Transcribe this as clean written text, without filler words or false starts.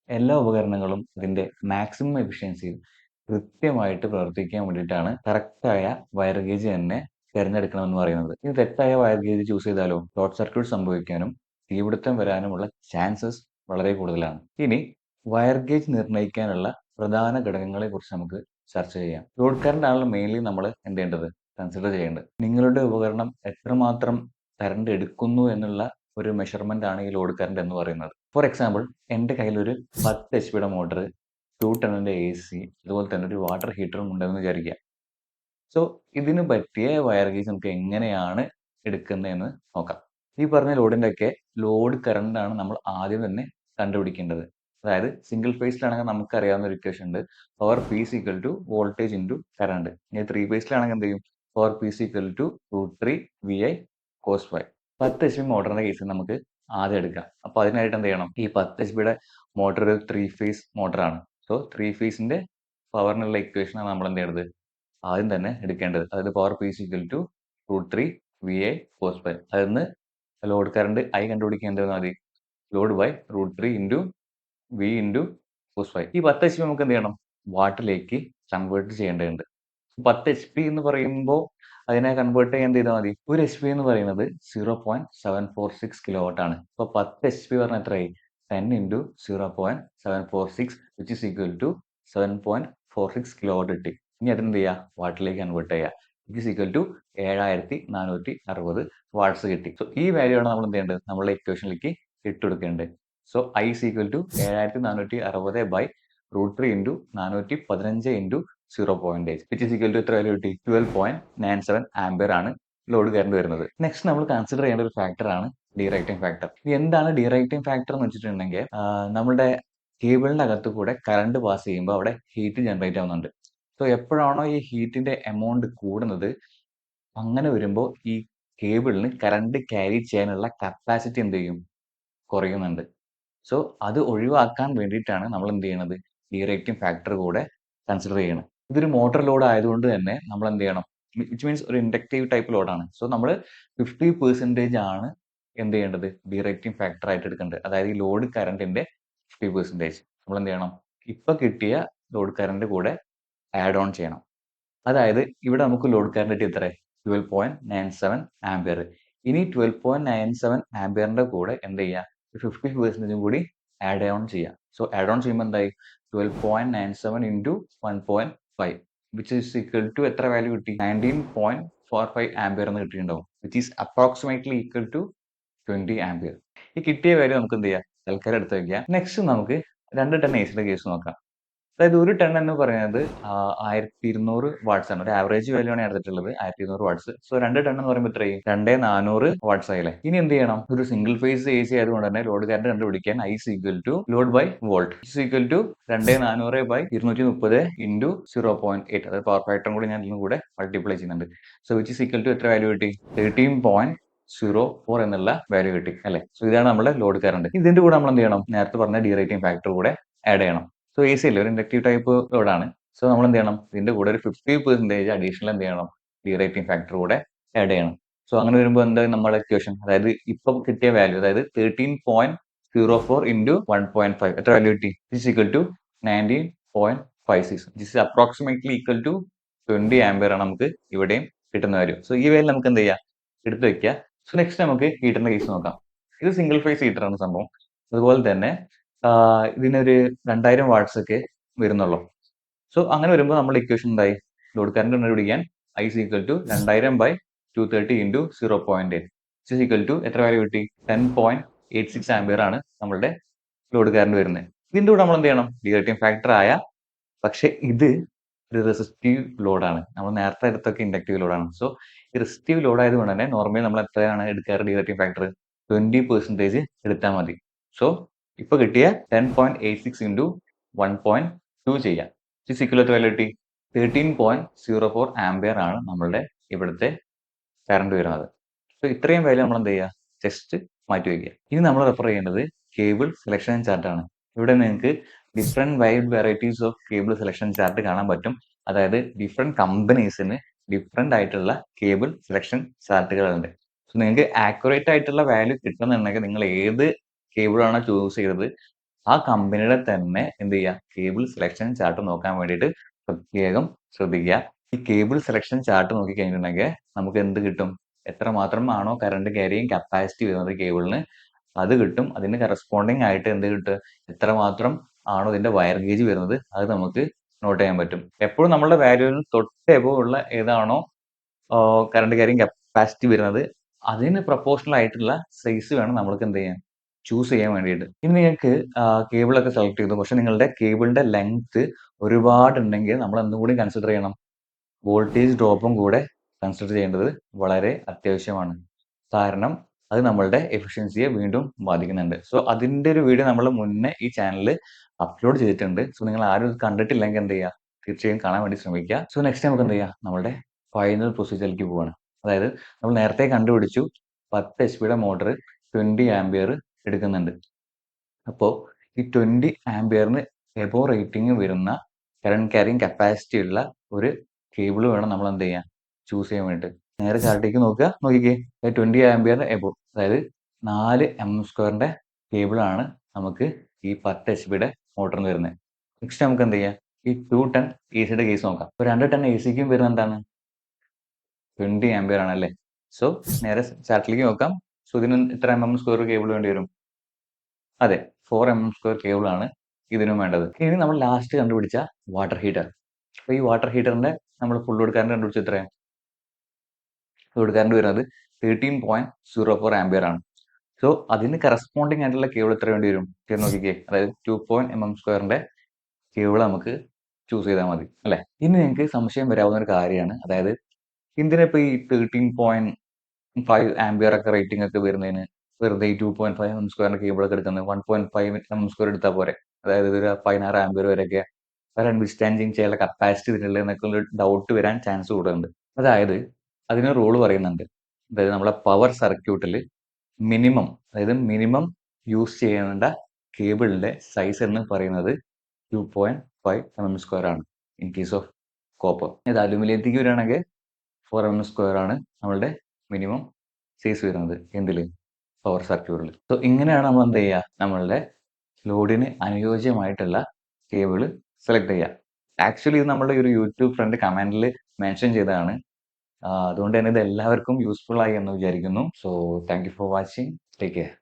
എല്ലാ ഉപകരണങ്ങളും ഇതിന്റെ മാക്സിമം എഫിഷ്യൻസിയിൽ കൃത്യമായിട്ട് പ്രവർത്തിക്കാൻ വേണ്ടിയിട്ടാണ് കറക്റ്റായ വയർ ഗേജ് തന്നെ തിരഞ്ഞെടുക്കണമെന്ന് പറയുന്നത്. ഇനി തെറ്റായ വയർ ഗേജ് ചൂസ് ചെയ്താലോ ഷോർട്ട് സർക്യൂട്ട് സംഭവിക്കാനും തീപിടുത്തം വരാനുമുള്ള ചാൻസസ് വളരെ കൂടുതലാണ്. ഇനി വയർ ഗേജ് നിർണ്ണയിക്കാനുള്ള പ്രധാന ഘടകങ്ങളെ കുറിച്ച് നമുക്ക് ചർച്ച ചെയ്യാം. ലോഡ് കറന്റ് ആണല്ലോ മെയിൻലി നമ്മൾ എന്ത് ചെയ്യേണ്ടത്, കൺസിഡർ ചെയ്യേണ്ടത്. നിങ്ങളുടെ ഉപകരണം എത്രമാത്രം കറണ്ട് എടുക്കുന്നു എന്നുള്ള ഒരു മെഷർമെന്റ് ആണ് ഈ ലോഡ് കറന്റ് എന്ന് പറയുന്നത്. ഫോർ എക്സാമ്പിൾ, എൻ്റെ കയ്യിൽ ഒരു 10 HP മോട്ടർ, 2 ടണ്ണിന്റെ AC, അതുപോലെ തന്നെ ഒരു വാട്ടർ ഹീറ്ററും ഉണ്ടെന്ന് വിചാരിക്കുക. സോ ഇതിന് പറ്റിയ വയർ ഗേജ് നമുക്ക് എങ്ങനെയാണ് എടുക്കുന്നതെന്ന് നോക്കാം. ഈ പറഞ്ഞ ലോഡിന്റെ ഒക്കെ ലോഡ് കറന്റ് ആണ് നമ്മൾ ആദ്യം തന്നെ കണ്ടുപിടിക്കേണ്ടത്. അതായത് സിംഗിൾ ഫേസിലാണെങ്കിൽ നമുക്കറിയാവുന്ന ഒരു ഇക്വേഷൻ ഉണ്ട്, power P is equal to voltage into current. ഇനി 3 ഫേസിലാണെങ്കിൽ എന്ത് ചെയ്യും, power P is equal to √3 VI cos phi. 10 HP മോട്ടറിന്റെ കേസിൽ നമുക്ക് ആദ്യം എടുക്കാം. അപ്പൊ അതിനായിട്ട് എന്ത് ചെയ്യണം, ഈ 10 HP മോട്ടർ ഒരു 3 ഫേസ് മോട്ടറാണ്. സോ 3 ഫേസിന്റെ പവറിനുള്ള ഇക്വേഷനാണ് നമ്മൾ എന്ത് ചെയ്യേണ്ടത്, ആദ്യം തന്നെ എടുക്കേണ്ടത്. അതായത് power P is equal to √3 VI cos phi. അതിന്ന് ലോഡ് കറണ്ട് I കണ്ടുപിടിക്കേണ്ടത് മതി, load by √3 into V into cos phi. ഈ 10 HP നമുക്ക് എന്ത് ചെയ്യണം, വാട്ടിലേക്ക് കൺവേർട്ട് ചെയ്യേണ്ടതുണ്ട്. 10 HP എന്ന് പറയുമ്പോൾ അതിനെ കൺവേർട്ട് ചെയ്യാൻ എന്ത് ചെയ്താൽ മതി, ഒരു HP എന്ന് പറയുന്നത് 0.746 കിലോ വാട്ട് ആണ്. അപ്പോൾ 10 HP പറഞ്ഞാൽ എത്രയായി, 10 into 0.746 which is equal to 7.46 kilo watt കിട്ടി. ഇനി അതിനെന്ത് ചെയ്യുക, വാട്ടിലേക്ക് കൺവേർട്ട് ചെയ്യുക. Which is equal to 7460 watts കിട്ടി. സോ ഈ വാല്യൂ ആണ് നമ്മൾ എന്ത് ചെയ്യേണ്ടത്, നമ്മളുടെ ഇക്വേഷനിലേക്ക് ഇട്ടുകൊടുക്കേണ്ടത്. So I is equal to 7460 by √3 into 415 into 0.8 which is equal to എത്ര വാല്യൂ കിട്ടി, 12.97 ആംപിയർ ആണ് ലോഡ് കറന്റ് വരുന്നത്. നെക്സ്റ്റ് നമ്മൾ കൺസിഡർ ചെയ്യേണ്ട ഒരു ഫാക്ടർ ആണ് ഡീറൈറ്റിംഗ് ഫാക്ടർ. എന്താണ് ഡീറൈറ്റിംഗ് ഫാക്ടർ എന്ന് വെച്ചിട്ടുണ്ടെങ്കിൽ, നമ്മുടെ കേബിളിന്റെ അകത്ത് കൂടെ കറണ്ട് പാസ് ചെയ്യുമ്പോൾ അവിടെ ഹീറ്റ് ജനറേറ്റ് ആവുന്നുണ്ട്. സോ എപ്പോഴാണോ ഈ ഹീറ്റിന്റെ എമൗണ്ട് കൂടുന്നത്, അങ്ങനെ വരുമ്പോൾ ഈ കേബിളിന് കറണ്ട് ക്യാരി ചെയ്യാനുള്ള കപ്പാസിറ്റി എന്ത് ചെയ്യും, കുറയുന്നുണ്ട്. സോ അത് ഒഴിവാക്കാൻ വേണ്ടിയിട്ടാണ് നമ്മൾ എന്ത് ചെയ്യണത്, ഡീറൈറ്റിംഗ് ഫാക്ടർ കൂടെ കൺസിഡർ ചെയ്യണം. ഇതൊരു മോട്ടോർ ലോഡ് ആയതുകൊണ്ട് തന്നെ നമ്മൾ എന്ത് ചെയ്യണം, വിച്ച് മീൻസ് ഒരു ഇൻഡക്റ്റീവ് ടൈപ്പ് ലോഡാണ്. സോ നമ്മൾ 50% ആണ് എന്ത് ചെയ്യേണ്ടത്, ഡീറൈറ്റിംഗ് ഫാക്ടർ ആയിട്ട് എടുക്കേണ്ടത്. അതായത് ഈ ലോഡ് കറണ്ടിന്റെ 50% നമ്മൾ എന്ത് ചെയ്യണം, ഇപ്പൊ കിട്ടിയ ലോഡ് കറണ്ട് കൂടെ ആഡ് ഓൺ ചെയ്യണം. അതായത് ഇവിടെ നമുക്ക് ലോഡ് കറണ്ട് കിട്ടി എത്ര, 12.97 ആംപിയർ. ഇനി 12.97 ആംപിയറിന്റെ കൂടെ എന്ത് ചെയ്യുക, 50% കൂടി ആഡ് ഓൺ ചെയ്യാം. സോ ആഡ് ഓൺ ചെയ്യുമ്പോൾ എന്തായി, 12.97 into 1.5 which is equal to എത്ര വാല്യൂ കിട്ടി, 19.45 ആംപിയർ എന്ന് കിട്ടിയിട്ടുണ്ടാവും, which is approximately equal to 20 ampere. ഈ കിട്ടിയ വാല്യൂ നമുക്ക് എന്ത് ചെയ്യാം, തൽക്കാലം എടുത്ത് വയ്ക്കാം. നെക്സ്റ്റ് നമുക്ക് 2 ടൺ AC കേസ് നോക്കാം. അതായത് ഒരു ടൺ എന്ന് പറയുന്നത് 1200 വാട്ട്സ് ആണ്. ഒരു ആവറേജ് വാല്യൂ ആണ് എടുത്തിട്ടുള്ളത്, 1200 വാട്ട്സ്. സോ 2 ടൺ എന്ന് പറയുമ്പോൾ എത്രയും 2400 വാട്ട്സ് ആയില്ലേ. ഇനി എന്ത് ചെയ്യണം, ഒരു സിംഗിൾ ഫേസ് AC ആയതുകൊണ്ട് തന്നെ ലോഡ് കറന്റ് കണ്ടുപിടിക്കാൻ I is equal to load by volt is equal to 2400 ബൈ 230 ഇൻറ്റു 0.8. അതായത് പവർ ഫാക്ടറും കൂടി ഞാൻ ഇതിനും കൂടെ മൾട്ടിപ്ലൈ ചെയ്യുന്നുണ്ട്. So which is equal to എത്ര വാല്യൂ കിട്ടി, 13.04 എന്നുള്ള വാല്യൂ കിട്ടി അല്ലെ. സോ ഇതാണ് നമ്മുടെ ലോഡ് കറന്റ്. ഇതിന്റെ കൂടെ നമ്മൾ എന്ത് ചെയ്യണം, നേരത്തെ പറഞ്ഞ ഡീറൈറ്റിംഗ് ഫാക്ടർ കൂടെ ആഡ് ചെയ്യണം. സോ AC അല്ലേ, ഒരു ഇൻഡക്റ്റീവ് ടൈപ്പ് ലോഡാണ്. സോ നമ്മൾ എന്ത് ചെയ്യണം, ഇതിന്റെ കൂടെ ഒരു 50% അഡീഷണൽ എന്ത് ചെയ്യണം, ഡീറൈറ്റിംഗ് ഫാക്ടർ കൂടെ ആഡ് ചെയ്യണം. സോ അങ്ങനെ വരുമ്പോൾ എന്താ നമ്മുടെ ഇക്വേഷൻ, അതായത് ഇപ്പൊ കിട്ടിയ വാല്യൂ, അതായത് 13.04 ഇൻറ്റു 1.5 എത്ര വാല്യൂ കിട്ടി, is equal to 19.56 this approximately equal to 20 ampere ആണ് നമുക്ക് ഇവിടെയും കിട്ടുന്ന വാല്യൂ. സോ ഈ വാല്യൂ നമുക്ക് എന്ത് ചെയ്യാം, എടുത്തു വെക്കുക. സോ നെക്സ്റ്റ് നമുക്ക് ഹീറ്ററിന്റെ കേസ് നോക്കാം. ഇത് സിംഗിൾ ഫേസ് ഹീറ്റർ ആണ് സംഭവം. അതുപോലെ തന്നെ ഇതിനൊരു 2000 വാട്ട്സ് ഒക്കെ വരുന്നുള്ളൂ. സോ അങ്ങനെ വരുമ്പോൾ നമ്മുടെ ഇക്വേഷൻ എന്തായി, ലോഡ് കറന്റ് കണ്ടുപിടിക്കാൻ I is equal to 2000 by 230 into 0.8 is equal to എത്ര വാല്യൂ കിട്ടി, 10.86 ആംപിയർ ആണ് നമ്മളുടെ ലോഡ് കറന്റ് വരുന്നത്. ഇതിന്റെ കൂടെ നമ്മൾ എന്ത് ചെയ്യണം, ഡീറൈറ്റിംഗ് ഫാക്ടർ ആയ, പക്ഷെ ഇത് ഒരു റെസിസ്റ്റീവ് ലോഡാണ്. നമ്മൾ നേരത്തെ എടുത്തൊക്കെ ഇൻഡക്റ്റീവ് ലോഡാണ്. സോ ഈ റെസിസ്റ്റീവ് ലോഡ് ആയതുകൊണ്ട് തന്നെ നോർമലി നമ്മൾ എത്രയാണ് എടുക്കാറ്, ഡീറൈറ്റിംഗ് ഫാക്ടർ 20% എടുത്താൽ മതി. സോ ഇപ്പൊ കിട്ടിയ 10.86 ഇൻറ്റു 1.2 ചെയ്യാം, ഇസ് ഈക്വൽ ടു വാല്യൂ കിട്ടി 13.04 ആംപിയർ ആണ് നമ്മളുടെ ഇവിടുത്തെ കറണ്ട് വരുന്നത്. സോ ഇത്രയും വാല്യൂ നമ്മൾ എന്ത് ചെയ്യുക, ജസ്റ്റ് മാറ്റി വയ്ക്കുക. ഇനി നമ്മൾ റെഫർ ചെയ്യേണ്ടത് കേബിൾ സെലക്ഷൻ ചാർട്ട് ആണ്. ഇവിടെ നിങ്ങൾക്ക് different wide varieties of cable selection chart കാണാൻ പറ്റും. അതായത് ഡിഫറെന്റ് കമ്പനീസിന് ഡിഫറെന്റ് ആയിട്ടുള്ള കേബിൾ സെലക്ഷൻ ചാർട്ടുകളുണ്ട്. സോ നിങ്ങൾക്ക് ആക്യുറേറ്റ് ആയിട്ടുള്ള വാല്യൂ കിട്ടുന്നുണ്ടെങ്കിൽ നിങ്ങൾ ഏത് കേബിളാണോ ചൂസ് ചെയ്തത് ആ കമ്പനിയുടെ തന്നെ എന്ത് ചെയ്യുക, കേബിൾ സെലക്ഷൻ ചാർട്ട് നോക്കാൻ വേണ്ടിയിട്ട് പ്രത്യേകം ശ്രദ്ധിക്കുക. ഈ കേബിൾ സെലക്ഷൻ ചാർട്ട് നോക്കി കഴിഞ്ഞിട്ടുണ്ടെങ്കിൽ നമുക്ക് എന്ത് കിട്ടും, എത്രമാത്രം ആണോ കറണ്ട് ക്യാരിയിങ് കപ്പാസിറ്റി വരുന്നത് കേബിളിന്, അത് കിട്ടും. അതിന് കറസ്പോണ്ടിങ് ആയിട്ട് എന്ത് കിട്ടും, എത്രമാത്രം ആണോ ഇതിന്റെ വയർ ഗേജ് വരുന്നത്, അത് നമുക്ക് നോട്ട് ചെയ്യാൻ പറ്റും. എപ്പോഴും നമ്മുടെ വാല്യൂവിന് തൊട്ട് എബോവ് ഉള്ള ഏതാണോ കറണ്ട് ക്യാരിയിങ് കപ്പാസിറ്റി വരുന്നത്, അതിന് പ്രൊപ്പോർഷണൽ ആയിട്ടുള്ള സൈസ് വേണം നമ്മൾക്ക് എന്ത് ചെയ്യാൻ, ചൂസ് ചെയ്യാൻ വേണ്ടിയിട്ട്. ഇനി നിങ്ങൾക്ക് കേബിളൊക്കെ സെലക്ട് ചെയ്തു, പക്ഷെ നിങ്ങളുടെ കേബിളിന്റെ ലെങ്ത് ഒരുപാട് ഉണ്ടെങ്കിൽ നമ്മൾ എന്തും കൂടി കൺസിഡർ ചെയ്യണം, വോൾട്ടേജ് ഡ്രോപ്പും കൂടെ കൺസിഡർ ചെയ്യേണ്ടത് വളരെ അത്യാവശ്യമാണ്. കാരണം അത് നമ്മളുടെ എഫിഷ്യൻസിയെ വീണ്ടും ബാധിക്കുന്നുണ്ട്. സോ അതിന്റെ ഒരു വീഡിയോ നമ്മൾ മുന്നേ ഈ ചാനലിൽ അപ്ലോഡ് ചെയ്തിട്ടുണ്ട്. സോ നിങ്ങൾ ആരും ഇത് കണ്ടിട്ടില്ലെങ്കിൽ എന്ത് ചെയ്യുക, തീർച്ചയായും കാണാൻ വേണ്ടി ശ്രമിക്കുക. സോ നെക്സ്റ്റ് നമുക്ക് എന്ത് ചെയ്യാം, നമ്മുടെ ഫൈനൽ പ്രൊസീജിയറിലേക്ക് പോവാണ്. അതായത് നമ്മൾ നേരത്തെ കണ്ടുപിടിച്ചു 10 HP മോട്ടർ 20 ആംപിയർ എടുക്കുന്നുണ്ട്. അപ്പോൾ ഈ 20 ആംപിയറിന് എബോ റേറ്റിംഗ് വരുന്ന കറണ്ട് ക്യാരിങ് കപ്പാസിറ്റി ഉള്ള ഒരു കേബിൾ വേണം നമ്മൾ എന്ത് ചെയ്യാൻ, ചൂസ് ചെയ്യാൻ വേണ്ടിയിട്ട്. നേരെ ചാർട്ടിലേക്ക് നോക്കുക, നോക്കിക്കേ 20 ആംപിയറിന് എബോ, അതായത് 4 mm² കേബിളാണ് നമുക്ക് ഈ 10 HP മോട്ടറിന് വരുന്നത്. നെക്സ്റ്റ് നമുക്ക് എന്ത് ചെയ്യാം, ഈ 2 ടൺ എ സിയുടെ കേസ് നോക്കാം. ഇപ്പോൾ 2 ടൺ എ സിക്കും വരുന്നത് എന്താണ്, 20 ആംപിയർ ആണല്ലേ. സോ നേരെ ചാർട്ടിലേക്ക് നോക്കാം. സോ ഇതിന് എത്ര mm² കേബിൾ വേണ്ടി വരും, അതെ 4 mm² കേബിൾ ആണ് ഇതിനും വേണ്ടത്. ഇനി നമ്മൾ ലാസ്റ്റ് കണ്ടുപിടിച്ച വാട്ടർ ഹീറ്റർ. അപ്പോൾ ഈ വാട്ടർ ഹീറ്ററിന്റെ നമ്മൾ ഫുൾ ലോഡ് കറണ്ട് കണ്ടുപിടിച്ച എത്രയാണ്, ലോഡ് കറണ്ട് വരുന്നത് 13.04 ആംപിയർ ആണ്. സോ അതിന് കറസ്പോണ്ടിങ് ആയിട്ടുള്ള കേബിൾ എത്ര വേണ്ടി വരും, നോക്കിക്കേ. അതായത് 2 mm² കേബിൾ നമുക്ക് ചൂസ് ചെയ്താൽ മതി അല്ലെ. ഇനി നിങ്ങൾക്ക് സംശയം വരാവുന്ന ഒരു കാര്യമാണ്, അതായത് എന്തിനാ ഇപ്പൊ ഈ 13.5 ആംപിയർ ഒക്കെ റേറ്റിംഗ് ഒക്കെ വരുന്നതിന് വെറുതെ ഈ 2.5 mm² കേബിൾ ഒക്കെ എടുക്കുന്നത്, 1.5 mm² എടുത്താൽ പോരെ. അതായത് ഒരു 16 ആംപിയർ വരെയൊക്കെ കറണ്ട് വിസ്റ്റാൻഡിങ് ചെയ്യാനുള്ള കപ്പാസിറ്റി ഇതിനുള്ള എന്നൊക്കെ ഒരു ഡൗട്ട് വരാൻ ചാൻസ് കൂടുതലുണ്ട്. അതായത് അതിന് റൂൾ പറയുന്നുണ്ട്. അതായത് നമ്മളെ പവർ സർക്യൂട്ടിൽ മിനിമം യൂസ് ചെയ്യേണ്ട കേബിളിന്റെ സൈസ് എന്ന് പറയുന്നത് 2.5 mm² ആണ് ഇൻ കേസ് ഓഫ് കോപ്പർ. ഇത് അലുമിനിയത്തിലേക്ക് വരികയാണെങ്കിൽ 4 mm² ആണ് നമ്മളുടെ മിനിമം സൈസ് വരുന്നത് എന്തില്, പവർ സർക്യൂട്ടിൽ. സോ ഇങ്ങനെയാണ് നമ്മൾ എന്ത് ചെയ്യുക, നമ്മളുടെ ലോഡിന് അനുയോജ്യമായിട്ടുള്ള കേബിള് സെലക്ട് ചെയ്യുക. ആക്ച്വലി ഇത് നമ്മുടെ ഒരു യൂട്യൂബ് ഫ്രണ്ട് കമന്റിൽ മെൻഷൻ ചെയ്തതാണ്. അതുകൊണ്ട് തന്നെ ഇത് എല്ലാവർക്കും യൂസ്ഫുൾ ആയി എന്ന് വിചാരിക്കുന്നു. So thank you for watching, take care.